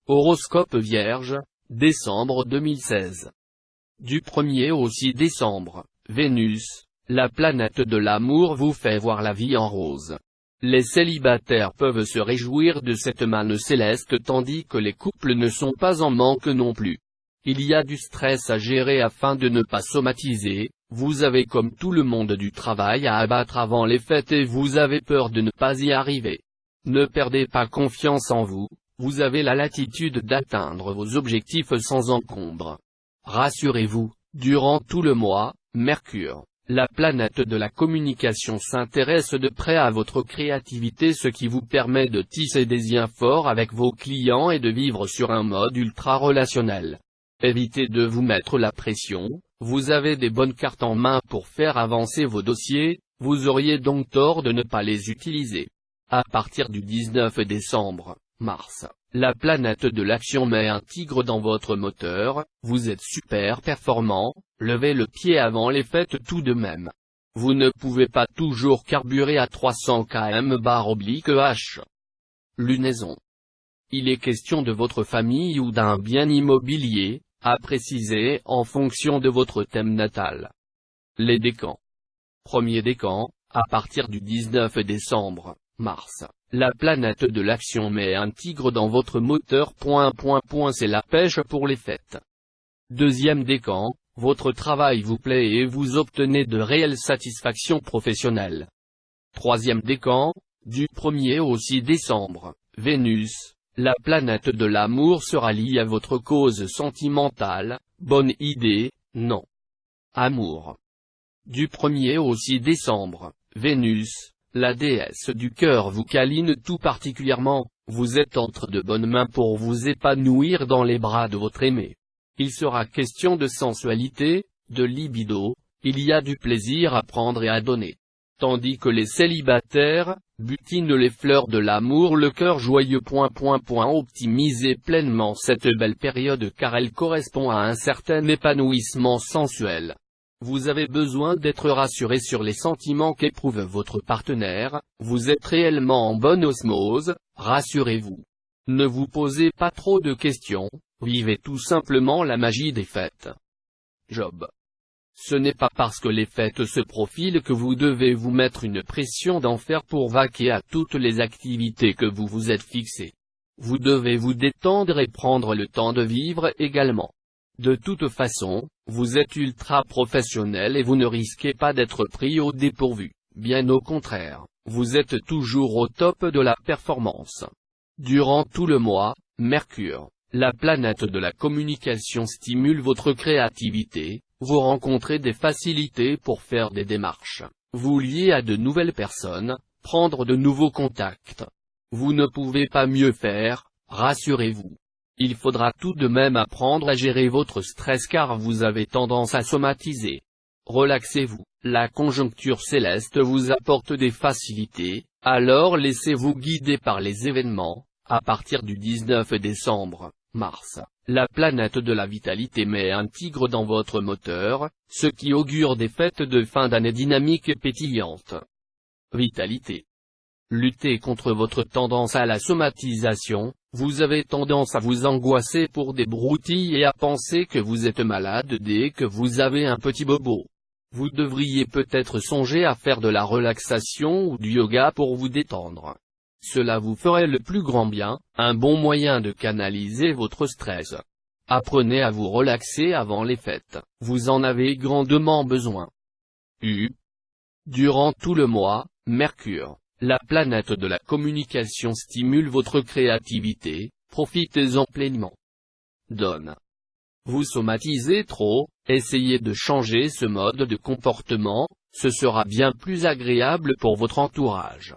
Horoscope Vierge, décembre 2016. Du 1er au 6 décembre, Vénus, la planète de l'amour vous fait voir la vie en rose. Les célibataires peuvent se réjouir de cette manne céleste tandis que les couples ne sont pas en manque non plus. Il y a du stress à gérer afin de ne pas somatiser, vous avez comme tout le monde du travail à abattre avant les fêtes et vous avez peur de ne pas y arriver. Ne perdez pas confiance en vous, vous avez la latitude d'atteindre vos objectifs sans encombre. Rassurez-vous, durant tout le mois, Mercure, la planète de la communication s'intéresse de près à votre créativité, ce qui vous permet de tisser des liens forts avec vos clients et de vivre sur un mode ultra relationnel. Évitez de vous mettre la pression, vous avez des bonnes cartes en main pour faire avancer vos dossiers, vous auriez donc tort de ne pas les utiliser. À partir du 19 décembre, Mars, la planète de l'action met un tigre dans votre moteur, vous êtes super performant, levez le pied avant les fêtes tout de même. Vous ne pouvez pas toujours carburer à 300 km/h. Lunaison. Il est question de votre famille ou d'un bien immobilier, à préciser en fonction de votre thème natal. Les décans. Premier décan, à partir du 19 décembre, Mars, la planète de l'action met un tigre dans votre moteur. C'est la pêche pour les fêtes. Deuxième décan, votre travail vous plaît et vous obtenez de réelles satisfactions professionnelles. Troisième décan, du 1er au 6 décembre, Vénus, la planète de l'amour se rallie à votre cause sentimentale. Bonne idée, non. Amour. Du 1er au 6 décembre, Vénus, la déesse du cœur vous câline tout particulièrement, vous êtes entre de bonnes mains pour vous épanouir dans les bras de votre aimé. Il sera question de sensualité, de libido, il y a du plaisir à prendre et à donner. Tandis que les célibataires butinent les fleurs de l'amour, le cœur joyeux. Optimisez pleinement cette belle période car elle correspond à un certain épanouissement sensuel. Vous avez besoin d'être rassuré sur les sentiments qu'éprouve votre partenaire, vous êtes réellement en bonne osmose, rassurez-vous. Ne vous posez pas trop de questions, vivez tout simplement la magie des fêtes. Job. Ce n'est pas parce que les fêtes se profilent que vous devez vous mettre une pression d'enfer pour vaquer à toutes les activités que vous vous êtes fixées. Vous devez vous détendre et prendre le temps de vivre également. De toute façon, vous êtes ultra professionnel et vous ne risquez pas d'être pris au dépourvu, bien au contraire, vous êtes toujours au top de la performance. Durant tout le mois, Mercure, la planète de la communication stimule votre créativité, vous rencontrez des facilités pour faire des démarches, vous liez à de nouvelles personnes, prendre de nouveaux contacts. Vous ne pouvez pas mieux faire, rassurez-vous. Il faudra tout de même apprendre à gérer votre stress car vous avez tendance à somatiser. Relaxez-vous, la conjoncture céleste vous apporte des facilités, alors laissez-vous guider par les événements. À partir du 19 décembre, Mars, la planète de la vitalité met un tigre dans votre moteur, ce qui augure des fêtes de fin d'année dynamiques et pétillantes. Vitalité. Luttez contre votre tendance à la somatisation, vous avez tendance à vous angoisser pour des broutilles et à penser que vous êtes malade dès que vous avez un petit bobo. Vous devriez peut-être songer à faire de la relaxation ou du yoga pour vous détendre. Cela vous ferait le plus grand bien, un bon moyen de canaliser votre stress. Apprenez à vous relaxer avant les fêtes, vous en avez grandement besoin. Durant tout le mois, Mercure, la planète de la communication stimule votre créativité, profitez-en pleinement. Donne. Vous somatisez trop, essayez de changer ce mode de comportement, ce sera bien plus agréable pour votre entourage.